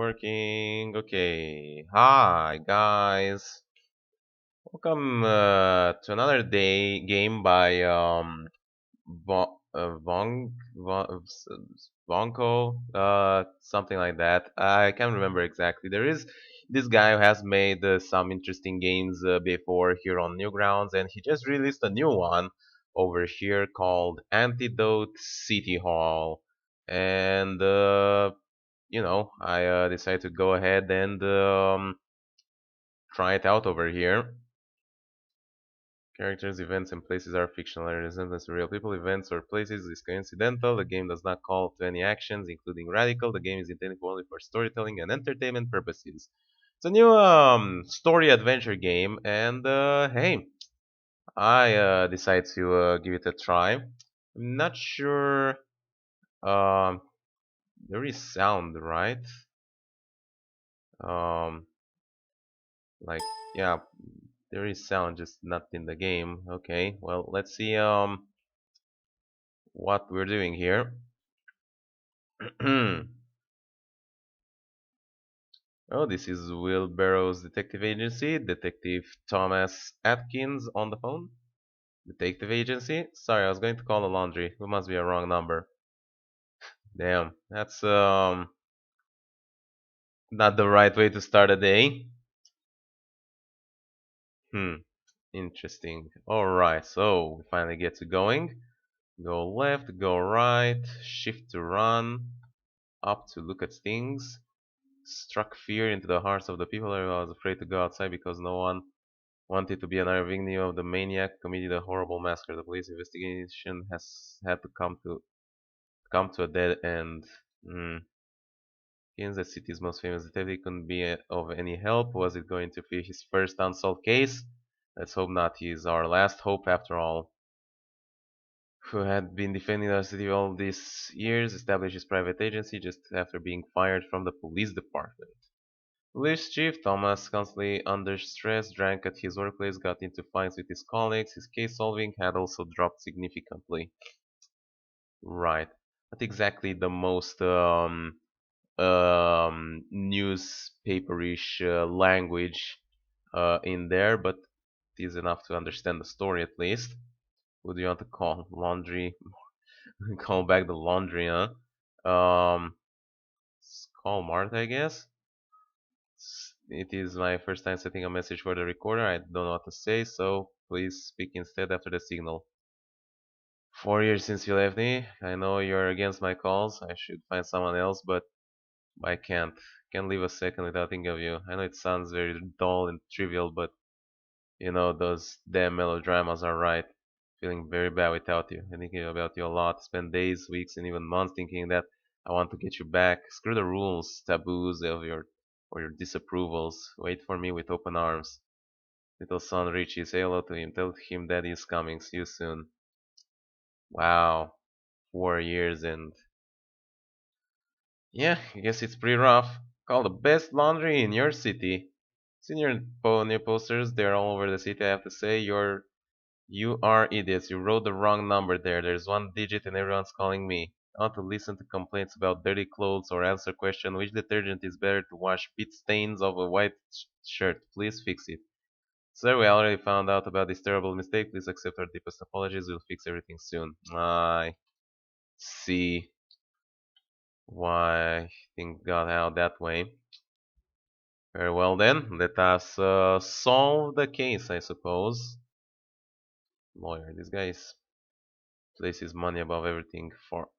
working. Okay. Hi, guys. Welcome to another day game by Vonko, something like that. I can't remember exactly. There is this guy who has made some interesting games before here on Newgrounds, and he just released a new one over here called Antidote City Hall. And I decided to go ahead and try it out over here. Characters, events, and places are fictional and resemblance to real people, events, or places is coincidental. The game does not call to any actions, including radical. The game is intended only for storytelling and entertainment purposes. It's a new story adventure game, and hey, I decided to give it a try. I'm not sure. Um, there is sound, right? Um, like yeah, there is sound, just not in the game. Okay, well, let's see what we're doing here. Oh, this is Wilburow's detective agency. Detective Thomas Atkins on the phone. Detective agency? Sorry, I was going to call the laundry. It must be a wrong number. Damn, that's not the right way to start a day. Hmm, interesting. Alright, so we finally get to going. Go left, go right, shift to run, up to look at things. Struck fear into the hearts of the people. Everyone was afraid to go outside because no one wanted to be another victim of the maniac committed a horrible massacre. The police investigation has had to come to a dead end. Mm. Kansas City's most famous detective couldn't be of any help. Was it going to be his first unsolved case? Let's hope not. He is our last hope after all. Who had been defending our city all these years, established his private agency just after being fired from the police department. Police Chief Thomas, constantly under stress, drank at his workplace, got into fights with his colleagues. His case solving had also dropped significantly. Right. Not exactly the most newspaperish language in there, but it is enough to understand the story at least. Who do you want to call? Laundry. Call back the laundry, huh? Let's call Martha, I guess. It is my first time setting a message for the recorder. I don't know what to say, so please speak instead after the signal. 4 years since you left me. I know you're against my calls. I should find someone else, but I can't. Can't live a second without thinking of you. I know it sounds very dull and trivial, but those damn melodramas are right. Feeling very bad without you. I'm thinking about you a lot. Spend days, weeks, and even months thinking that I want to get you back. Screw the rules, taboos of your or your disapprovals. Wait for me with open arms. Little son Richie, say hello to him. Tell him Daddy is coming. See you soon. Wow, 4 years and yeah, I guess it's pretty rough. Call the best laundry in your city. Seen your new posters, they're all over the city. I have to say, you are idiots. You wrote the wrong number there. There's one digit and everyone's calling me. I want to listen to complaints about dirty clothes or answer question which detergent is better to wash pit stains of a white shirt. Please fix it. Sir, we already found out about this terrible mistake. Please accept our deepest apologies. We'll fix everything soon. I see why things got out that way. Very well then, let us solve the case, I suppose. Lawyer, this guy places money above everything for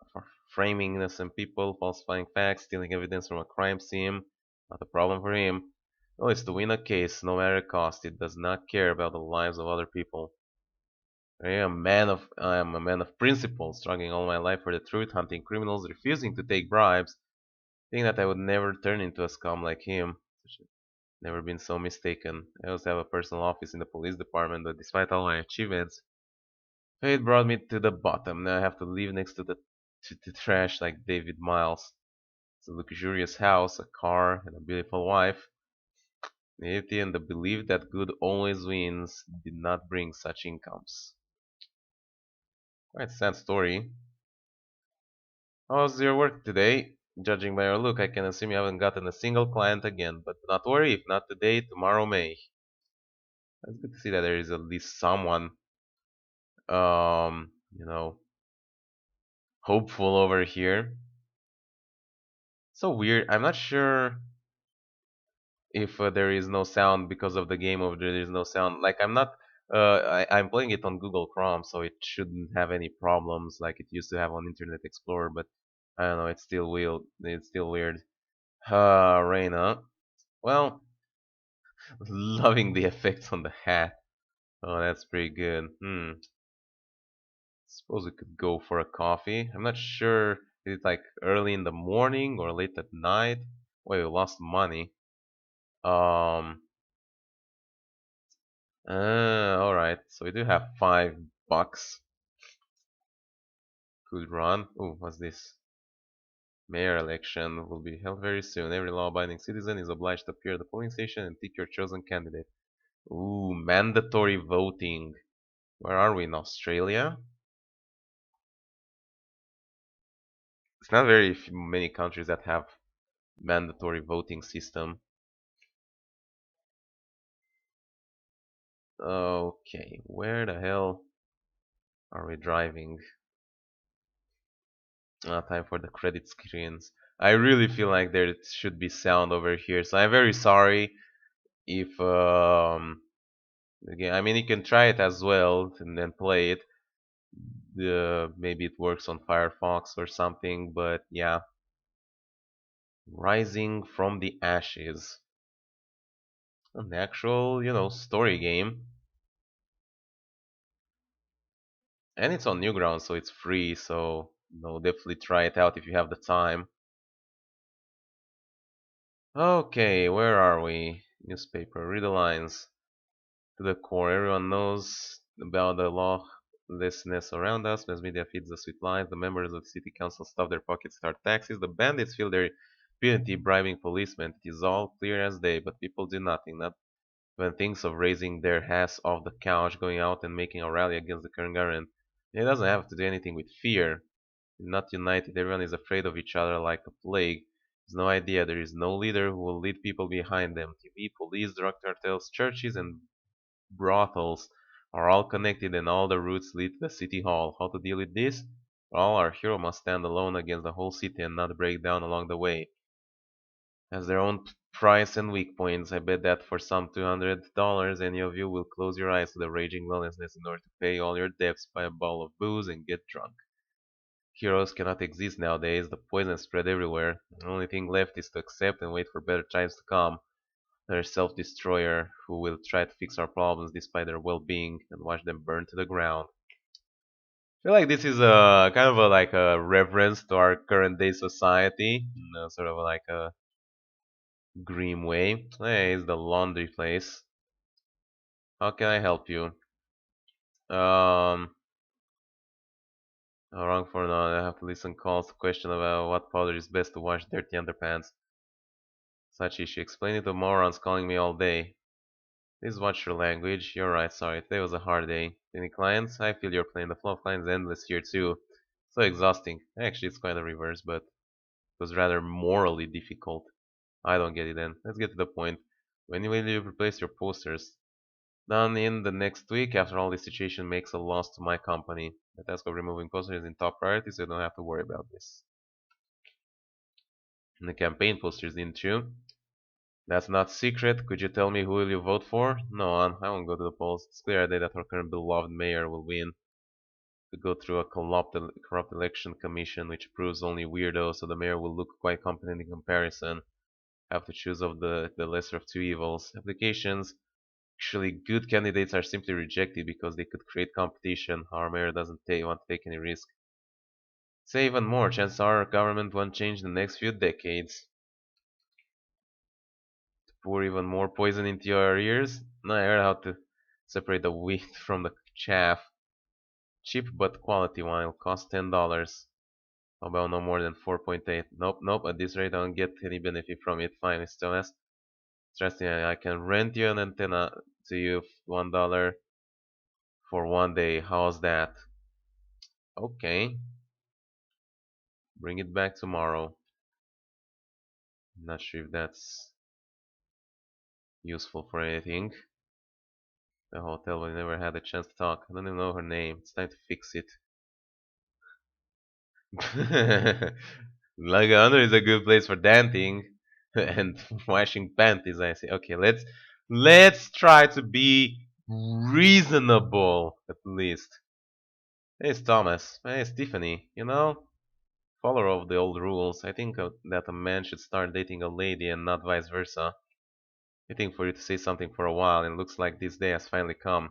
framing innocent people, falsifying facts, stealing evidence from a crime scene. Not a problem for him. No, it's to win a case, no matter the cost. It does not care about the lives of other people. I am a man of principle, struggling all my life for the truth, hunting criminals, refusing to take bribes, thinking that I would never turn into a scum like him. Never been so mistaken. I also have a personal office in the police department, but despite all my achievements, fate brought me to the bottom. Now I have to live next to trash like David Miles. It's a luxurious house, a car, and a beautiful wife. Naivety and the belief that good always wins did not bring such incomes. Quite a sad story. How was your work today? Judging by your look, I can assume you haven't gotten a single client again. But do not worry, if not today, tomorrow may. It's good to see that there is at least someone, you know, hopeful over here. So weird. I'm not sure if there is no sound because of the game or there is no sound. Like I'm not. I'm playing it on Google Chrome, so it shouldn't have any problems like it used to have on Internet Explorer. But I don't know. It's still weird. It's still weird. Reina. Well, loving the effects on the hat. Oh, that's pretty good. Suppose we could go for a coffee. I'm not sure. Is it like early in the morning or late at night? Wait, we lost money. Um. All right. So we do have $5. Could run. Oh, what's this? Mayor election will be held very soon. Every law-abiding citizen is obliged to appear at the polling station and pick your chosen candidate. Ooh, mandatory voting. Where are we in Australia? It's not very many countries that have mandatory voting system. Okay, where the hell are we driving? Time for the credit screens. I really feel like there should be sound over here, so I'm very sorry if again, I mean you can try it as well and then play it. Maybe it works on Firefox or something, but yeah. Rising from the Ashes. An actual, story game. And it's on Newgrounds, so it's free, so definitely try it out if you have the time. Okay, where are we? Newspaper, read the lines. To the core, everyone knows about the lawlessness around us. Mass media feeds us with lies. The members of the city council stuff their pockets with our taxes. The bandits feel their impunity bribing policemen. It is all clear as day, but people do nothing. Not when thinks of raising their hats off the couch, going out and making a rally against the current government. It doesn't have to do anything with fear. Not united, everyone is afraid of each other like a plague. There's no idea, there is no leader who will lead people behind them. TV, police, drug cartels, churches, and brothels are all connected and all the routes lead to the city hall. How to deal with this? Well, our hero must stand alone against the whole city and not break down along the way. Has their own price and weak points. I bet that for some $200, any of you will close your eyes to the raging loneliness in order to pay all your debts, buy a bottle of booze, and get drunk. Heroes cannot exist nowadays. The poison is spread everywhere. The only thing left is to accept and wait for better times to come. They're self-destroyer who will try to fix our problems despite their well-being and watch them burn to the ground. I feel like this is a kind of like a reference to our current day society, sort of like a grim way. Hey, it's the laundry place. How can I help you? Um, wrong for now. I have to listen calls to question about what powder is best to wash dirty underpants. Such issue. Explain it to morons calling me all day. Please watch your language. You're right, sorry. Today was a hard day. Any clients? I feel you're playing the flow of clients endless here too. So exhausting. Actually, it's quite the reverse, but it was rather morally difficult. I don't get it then. Let's get to the point. When will you replace your posters? Done in the next week after all this situation makes a loss to my company. The task of removing posters is in top priority, so you don't have to worry about this. And the campaign posters, didn't you? That's not secret. Could you tell me who will you vote for? No, I won't go to the polls. It's clear that our current beloved mayor will win. To go through a corrupt election commission which approves only weirdos, so the mayor will look quite competent in comparison. Have to choose of the lesser of two evils. Applications. Actually, good candidates are simply rejected because they could create competition. Our mayor doesn't want to take any risk. Say even more, chances are our government won't change in the next few decades. Pour even more poison into your ears? No, I heard how to separate the wheat from the chaff. Cheap but quality wine will cost $10. How about no more than 4.8? Nope, nope, at this rate I don't get any benefit from it. Fine, it's still interesting. I can rent you an antenna to you $1 for 1 day. How's that? Okay, bring it back tomorrow. Not sure if that's useful for anything. The hotel, we never had a chance to talk. I don't even know her name. It's time to fix it. Lagano is a good place for dancing and washing panties. I say, okay, let's try to be reasonable at least. Hey, it's Thomas. Hey, it's Tiffany. Follower of the old rules. I think that a man should start dating a lady and not vice versa. Waiting for you to say something for a while, and it looks like this day has finally come.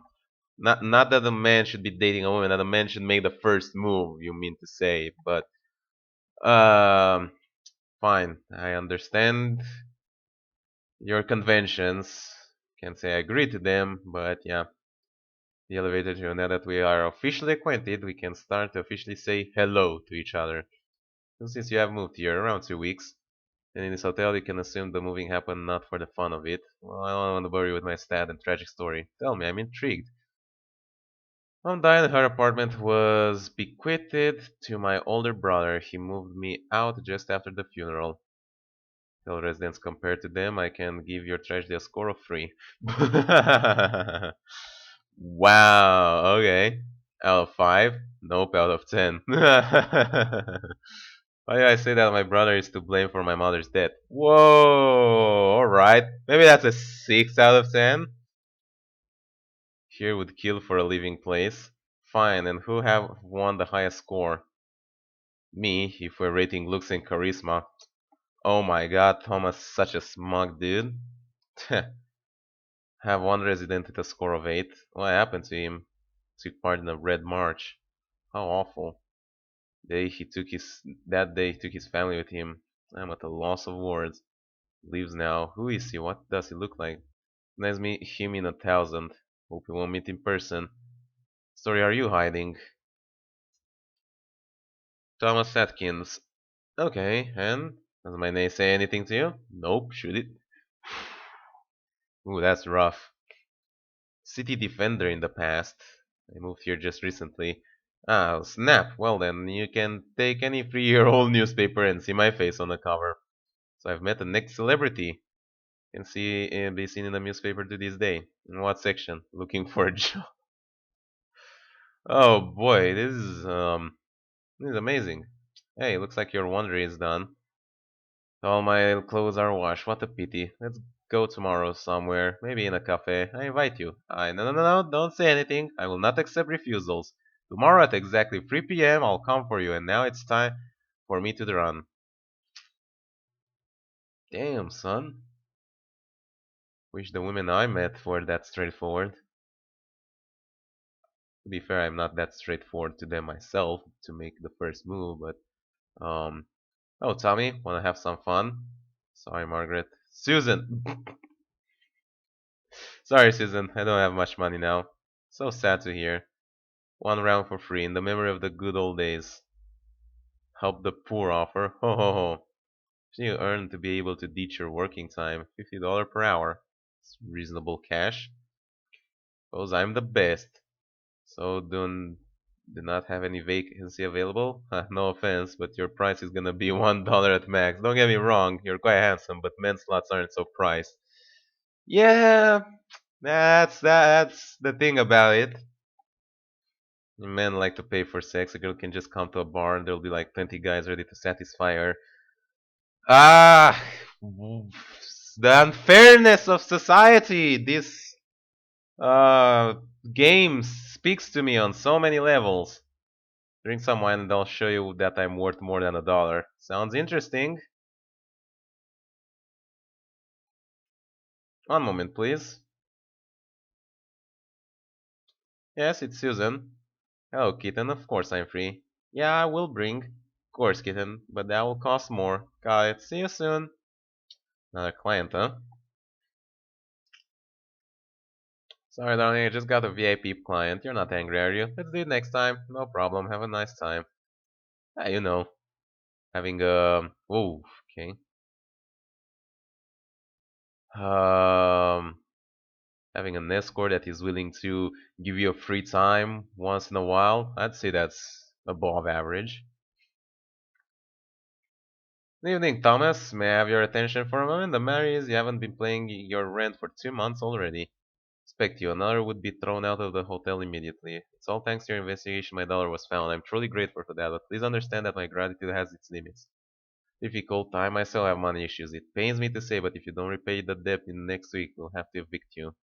Not that a man should be dating a woman, that a man should make the first move. You mean to say, but um, fine. I understand your conventions. Can't say I agree to them, but yeah. The elevator to now that we are officially acquainted, we can start to officially say hello to each other. And since you have moved here around 2 weeks, and in this hotel, you can assume the moving happened not for the fun of it. Well, I don't want to bore you with my sad and tragic story. Tell me, I'm intrigued. Mom died and her apartment was bequeathed to my older brother. He moved me out just after the funeral. Tell residents compared to them, I can give your tragedy a score of 3. Wow, okay. Out of 5? Nope, out of 10. Why did I say that my brother is to blame for my mother's death? Whoa, alright. Maybe that's a 6 out of 10? Here would kill for a living place. Fine, and who have won the highest score? Me, if we're rating looks and charisma. Oh my god, Thomas, such a smug dude. Have one resident at a score of 8. What happened to him? Took part in a red march. How awful. That day he took his family with him. I'm at a loss of words. Leaves now. Who is he? What does he look like? Let's meet him in 1,000. Hope we won't meet in person. Story are you hiding? Thomas Atkins. Okay, and does my name say anything to you? Nope, should it? Ooh, that's rough. City defender in the past. I moved here just recently. Ah, snap. Well then, you can take any 3-year-old newspaper and see my face on the cover. So I've met the next celebrity. Can see be seen in the newspaper to this day. In what section? Looking for a job. Oh boy, this is amazing. Hey, looks like your laundry is done. All my clothes are washed. What a pity. Let's go tomorrow somewhere, maybe in a cafe. I invite you. No, don't say anything. I will not accept refusals. Tomorrow at exactly 3 p.m. I'll come for you, and now it's time for me to run. Damn, son. Wish the women I met were that straightforward. To be fair, I'm not that straightforward to them myself to make the first move, but oh, Tommy, wanna have some fun? Sorry, Margaret. Susan! Sorry, Susan, I don't have much money now. So sad to hear. One round for free in the memory of the good old days. Help the poor offer. Ho ho ho. You earn to be able to ditch your working time. $50 per hour. It's reasonable cash. Suppose I'm the best. So do not have any vacancy available? No offense, but your price is gonna be $1 at max. Don't get me wrong, you're quite handsome, but men's slots aren't so priced. Yeah, that's the thing about it. Men like to pay for sex. A girl can just come to a bar and there'll be like 20 guys ready to satisfy her. Ah, the unfairness of society. This uh game speaks to me on so many levels. Drink some wine and I'll show you that I'm worth more than $1. Sounds interesting. One moment, please. Yes, it's Susan. Hello, kitten. Of course I'm free. Yeah, I will bring. Of course, kitten, but that will cost more. Got it. See you soon. Another client, huh? Sorry, darling, I just got a VIP client. You're not angry, are you? Let's do it next time. No problem. Have a nice time. Ah, having a... Oh, okay. Um, having an escort that is willing to give you a free time once in a while. I'd say that's above average. Good evening, Thomas. May I have your attention for a moment? The matter is, you haven't been paying your rent for 2 months already. Expect you. Another would be thrown out of the hotel immediately. It's all thanks to your investigation my dollar was found. I'm truly grateful for that, but please understand that my gratitude has its limits. Difficult time, I still have money issues. It pains me to say, but if you don't repay the debt in the next week, we'll have to evict you.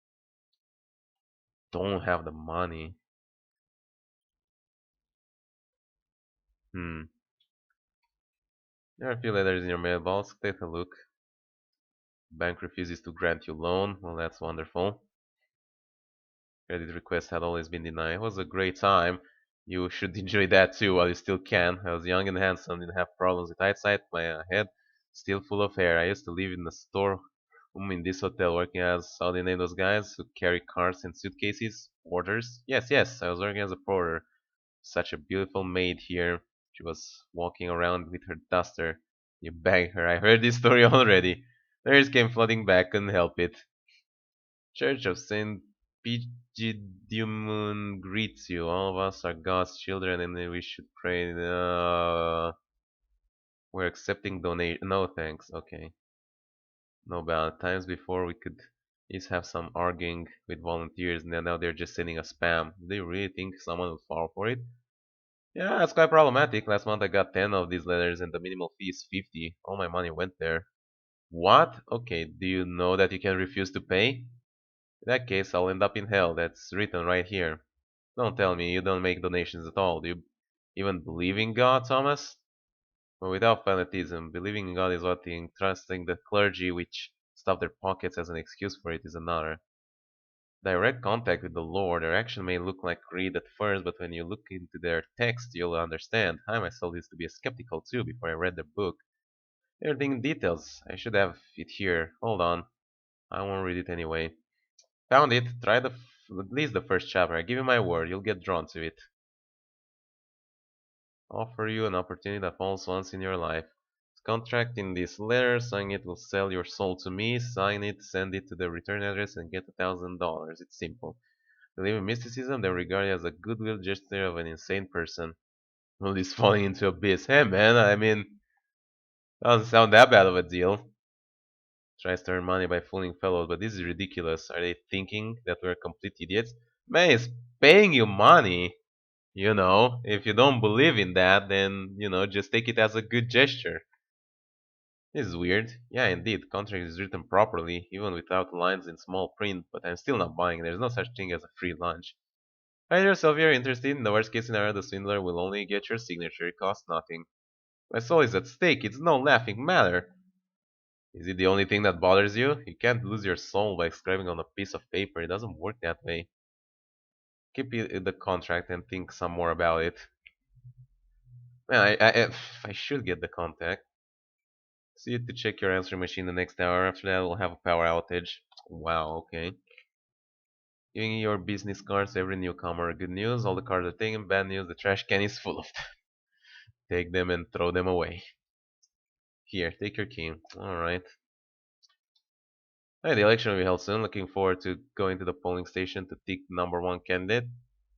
Don't have the money. Hmm. There are a few letters in your mailbox. Take a look. Bank refuses to grant you loan. Well, that's wonderful. Credit request had always been denied. It was a great time. You should enjoy that too while you still can. I was young and handsome, didn't have problems with eyesight, my head still full of hair. I used to live in the storeroom in this hotel, working as, how do you name those guys who carry carts and suitcases? Porters? Yes, yes, I was working as a porter. Such a beautiful maid here. She was walking around with her duster. You bang her. I heard this story already. Tears came flooding back, couldn't help it. Church of Saint Pigidiumun greets you. All of us are God's children, and we should pray. We're accepting donation. No thanks. Okay. No bad. Times before we could at least have some arguing with volunteers, and then now they're just sending a spam. Do they really think someone would fall for it? Yeah, that's quite problematic. Last month I got 10 of these letters, and the minimal fee is 50. All my money went there. What? Okay, do you know that you can refuse to pay? In that case, I'll end up in hell. That's written right here. Don't tell me you don't make donations at all. Do you even believe in God, Thomas? Well, without fanatism, believing in God is one thing. Trusting the clergy, which stuff their pockets as an excuse for it, is another. Direct contact with the Lord, their action may look like greed at first, but when you look into their text, you'll understand. I myself used to be skeptical too before I read the book. Everything in details. I should have it here. Hold on. I won't read it anyway. Found it. Try at least the first chapter. I give you my word, you'll get drawn to it. Offer you an opportunity that falls once in your life. Contract in this letter, sign it will sell your soul to me, sign it, send it to the return address and get $1,000. It's simple. Believe in mysticism, then regard it as a goodwill gesture of an insane person. Well, he's falling into abyss. Hey man, I mean, doesn't sound that bad of a deal. Tries to earn money by fooling fellows, but this is ridiculous. Are they thinking that we're complete idiots? Man, he's paying you money. If you don't believe in that, then, just take it as a good gesture. This is weird. Yeah, indeed, contract is written properly, even without lines in small print, but I'm still not buying. There's no such thing as a free lunch. Find yourself you're interested. In the worst case scenario, the swindler will only get your signature. It costs nothing. My soul is at stake. It's no laughing matter. Is it the only thing that bothers you? You can't lose your soul by scribbling on a piece of paper. It doesn't work that way. Keep the contract and think some more about it. Man, I should get the contact. See you to check your answering machine the next hour. After that, we'll have a power outage. Wow, okay. Giving you your business cards to every newcomer. Good news, all the cards are taken. Bad news, the trash can is full of them. Take them and throw them away. Here, take your key. Alright. Hey, the election will be held soon. Looking forward to going to the polling station to pick number one candidate.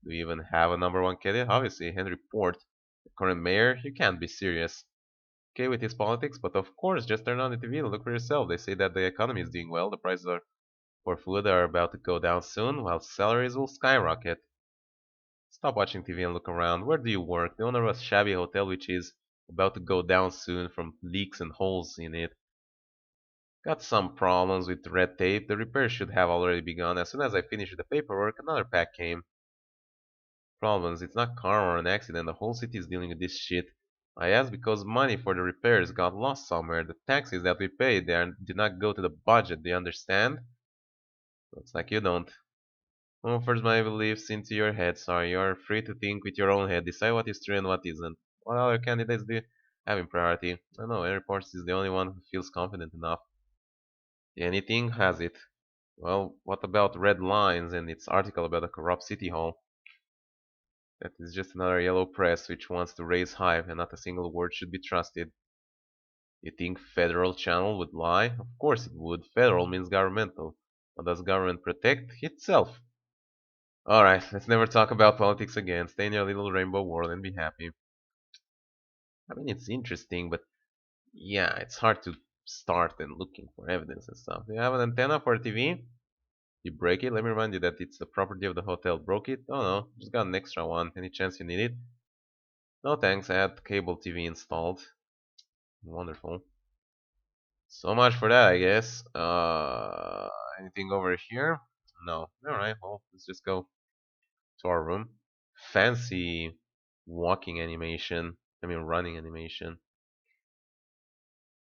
Do we even have a number one candidate? Obviously, Henry Port, the current mayor. You can't be serious. Okay with his politics, but of course, just turn on the TV and look for yourself. They say that the economy is doing well. The prices for food are about to go down soon, while salaries will skyrocket. Stop watching TV and look around. Where do you work? The owner of a shabby hotel which is about to go down soon from leaks and holes in it. Got some problems with red tape. The repair should have already begun. As soon as I finished the paperwork, another pack came. Problems. It's not karma or an accident. The whole city is dealing with this shit. I asked because money for the repairs got lost somewhere. The taxes that we paid there did not go to the budget. Do you understand? Looks like you don't. Offers my beliefs into your head. Sorry, you're free to think with your own head. Decide what is true and what isn't. What other candidates do you have in priority? I know Henry Ports is the only one who feels confident enough. Anything has it. Well, what about Red Lines and its article about a corrupt city hall? That is just another yellow press which wants to raise hype and not a single word should be trusted. You think Federal Channel would lie? Of course it would. Federal means governmental. What does government protect? Itself. Alright, let's never talk about politics again. Stay in your little rainbow world and be happy. I mean, it's interesting, but Yeah, it's hard to start and looking for evidence and stuff. You have an antenna for a TV? You break it? Let me remind you that it's the property of the hotel. Broke it? Oh no, just got an extra one. Any chance you need it? No thanks, I had cable TV installed. Wonderful. So much for that, I guess. Anything over here? No. Alright, well, let's just go to our room. Fancy walking animation. I mean, running animation.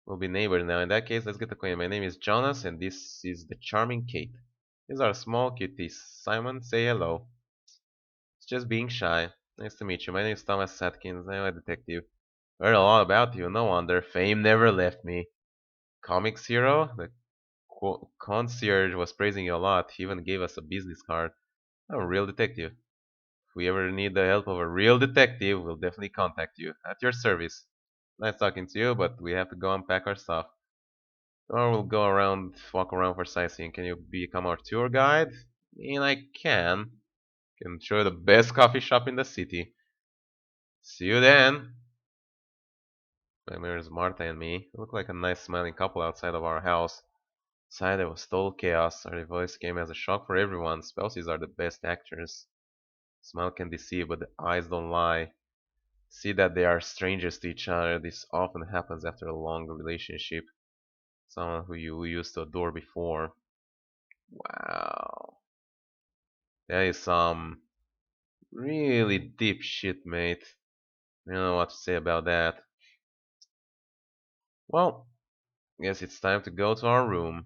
We'll be neighbors now. In that case, let's get acquainted. My name is Jonas, and this is the charming Kate. These are small cuties. Simon, say hello. It's just being shy. Nice to meet you. My name is Thomas Atkins. I'm a detective. Heard a lot about you. No wonder. Fame never left me. Comics hero? The concierge was praising you a lot. He even gave us a business card. I'm a real detective. If we ever need the help of a real detective, we'll definitely contact you. At your service. Nice talking to you, but we have to go unpack our stuff. Or we'll go around, walk around for sightseeing. Can you become our tour guide? I mean, I can. Can show you the best coffee shop in the city. See you then. There's Martha and me. We look like a nice smiling couple outside of our house. Inside there was total chaos. Our voice came as a shock for everyone. Spouses are the best actors. Smile can deceive, but the eyes don't lie. See that they are strangers to each other. This often happens after a long relationship. Someone who you used to adore before. Wow. That is some really deep shit, mate. I don't know what to say about that. Well, guess it's time to go to our room.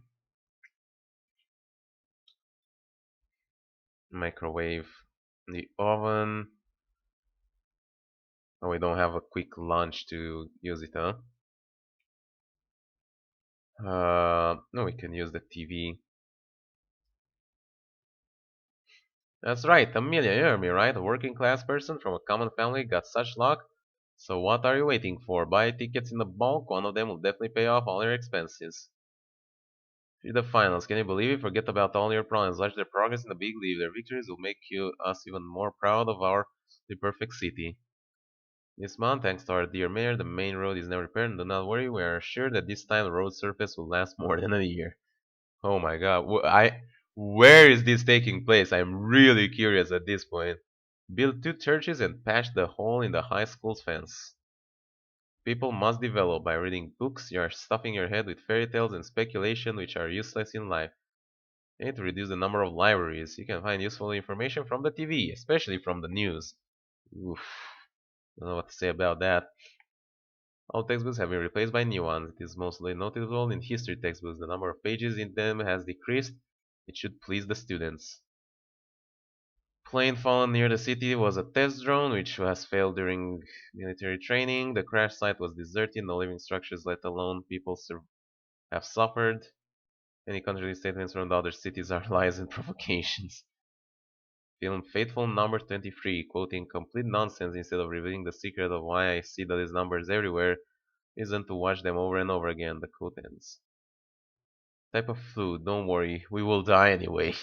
Microwave. The oven. Oh, we don't have a quick lunch to use it, huh? No, we can use the TV. That's right, Amelia, you heard me, right? A working class person from a common family got such luck. So what are you waiting for? Buy tickets in the bulk. One of them will definitely pay off all your expenses. To the finals, can you believe it? Forget about all your problems. Watch their progress in the big league. Their victories will make us even more proud of our the perfect city. This month, thanks to our dear mayor, the main road is now repaired. And do not worry, we are sure that this time the road surface will last more than a year. Oh my God, where is this taking place? I'm really curious at this point. Build two churches and patch the hole in the high school's fence. People must develop by reading books. You are stuffing your head with fairy tales and speculation which are useless in life. You need to reduce the number of libraries. You can find useful information from the TV, especially from the news. Oof, don't know what to say about that. All textbooks have been replaced by new ones. It is mostly noticeable in history textbooks. The number of pages in them has decreased. It should please the students. Plane fallen near the city was a test drone which has failed during military training. The crash site was deserted. No living structures, let alone people, have suffered. Any contrary statements from the other cities are lies and provocations. Film Faithful Number 23, quoting complete nonsense instead of revealing the secret of why I see these numbers everywhere, isn't to watch them over and over again. The quote ends. Type of flu, don't worry, we will die anyway.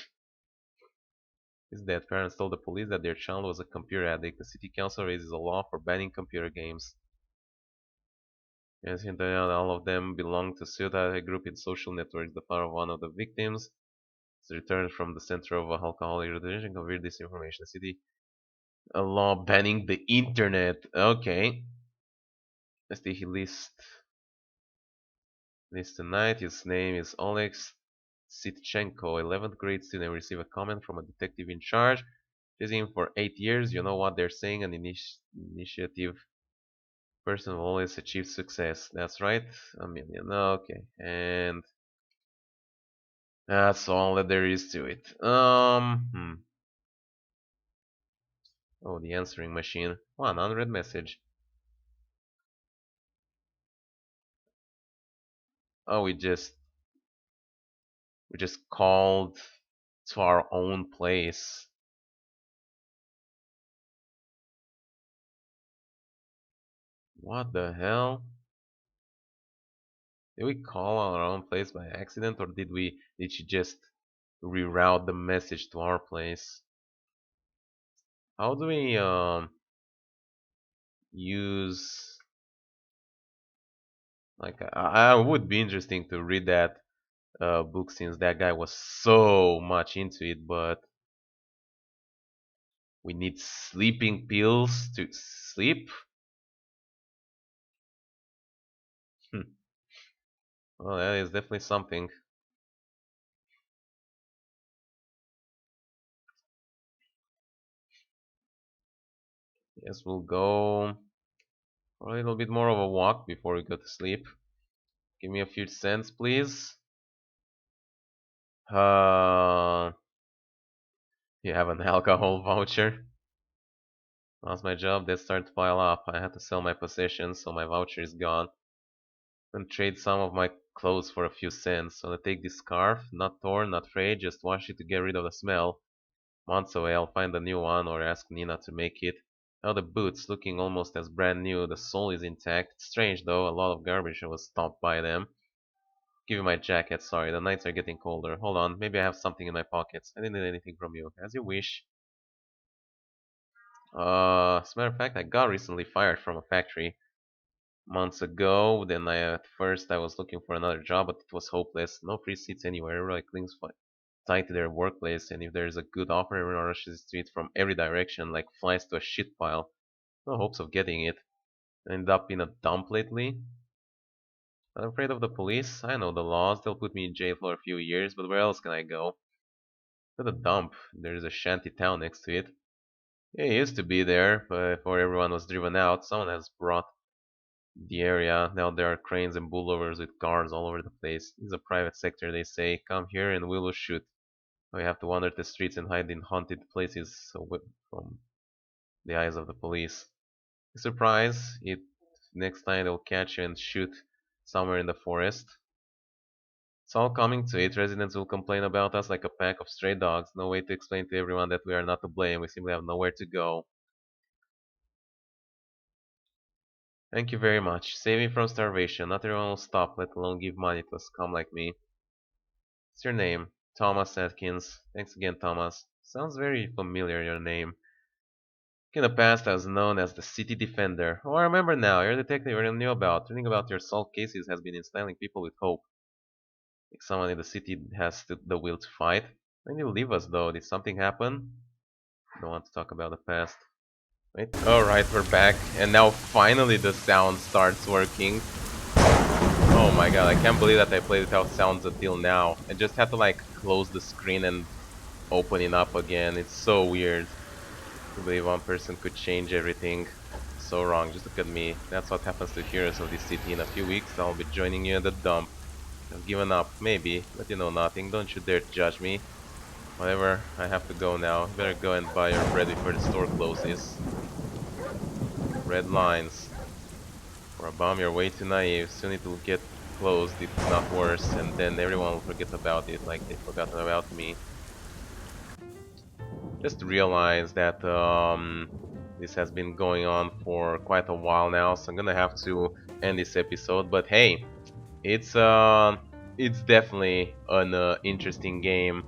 Is that parents told the police that their child was a computer addict. The city council raises a law for banning computer games. As hinted at, all of them belong to Ceuta, a group in social networks. The father of one of the victims is returned from the center of alcoholic rehabilitation. Conveyed this information. The city a law banning the internet. Okay. Let's see. He list tonight. His name is Oleg Sitchenko, 11th grade student. Receive a comment from a detective in charge. Chasing him for 8 years. You know what they're saying? An initiative person will always achieve success. That's right. A million. Okay. And that's all that there is to it. Oh, the answering machine. One unread message. Oh, we just called to our own place. What the hell? Did we call our own place by accident, or did she just reroute the message to our place? How do we use Like I would be interesting to read that book since that guy was so much into it, but we need sleeping pills to sleep. Hmm. Well, that is definitely something. Yes, we'll go for a little bit more of a walk before we go to sleep. Give me a few cents, please. Uh, you have an alcohol voucher. Lost my job. Debts start to pile up. I had to sell my possessions, so my voucher is gone. And trade some of my clothes for a few cents. So I take this scarf, not torn, not frayed, just wash it to get rid of the smell. Months away, I'll find a new one or ask Nina to make it. Now the boots, looking almost as brand new, the sole is intact. Strange though, a lot of garbage was stomped by them. Give you my jacket, sorry, the nights are getting colder. Hold on, maybe I have something in my pockets. I didn't need anything from you. As you wish. As a matter of fact, I got recently fired from a factory months ago. Then at first I was looking for another job, but it was hopeless. No free seats anywhere. Everybody clings tight to their workplace, and if there's a good offer, everyone rushes to it from every direction like flies to a shit pile. No hopes of getting it. End up in a dump lately. I'm afraid of the police. I know the laws. They'll put me in jail for a few years, but where else can I go? To the dump. There's a shanty town next to it. It used to be there, but before everyone was driven out, someone has brought the area. Now there are cranes and bulldozers with guards all over the place. This is a private sector, they say. Come here and we will shoot. We have to wander the streets and hide in haunted places away from the eyes of the police. Surprise! It next time they'll catch you and shoot somewhere in the forest. It's all coming to it. Residents will complain about us like a pack of stray dogs. No way to explain to everyone that we are not to blame. We simply have nowhere to go. Thank you very much. Save me from starvation. Not everyone will stop, let alone give money to a scum like me. What's your name? Thomas Atkins. Thanks again, Thomas. Sounds very familiar, your name. In the past, I was known as the City Defender. Oh, I remember now. You're a detective I already knew about. Reading about your solved cases has been instilling people with hope. Like someone in the city has the will to fight. When you leave us, though, did something happen? Don't want to talk about the past. Wait. Alright, we're back. And now finally the sound starts working. Oh my god, I can't believe that I played without sounds until now. I just had to like close the screen and open it up again. It's so weird. I believe one person could change everything. So wrong, just look at me. That's what happens to heroes of this city. In a few weeks I'll be joining you in the dump. I've given up, maybe, but you know nothing. Don't you dare to judge me. Whatever, I have to go now. Better go and buy your bread before the store closes. Red lines. For a bomb, you're way too naive. Soon it will get closed, if not worse, and then everyone will forget about it like they forgot about me. Just realized that this has been going on for quite a while now, so I'm gonna have to end this episode. But hey, it's definitely an interesting game.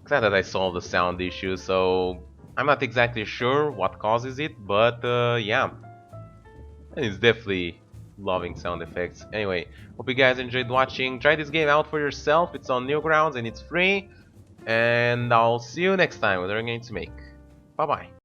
Glad that I solved the sound issue, so I'm not exactly sure what causes it, but yeah, and it's definitely loving sound effects. Anyway, hope you guys enjoyed watching. Try this game out for yourself. It's on Newgrounds and it's free. And I'll see you next time with another game to make. Bye bye.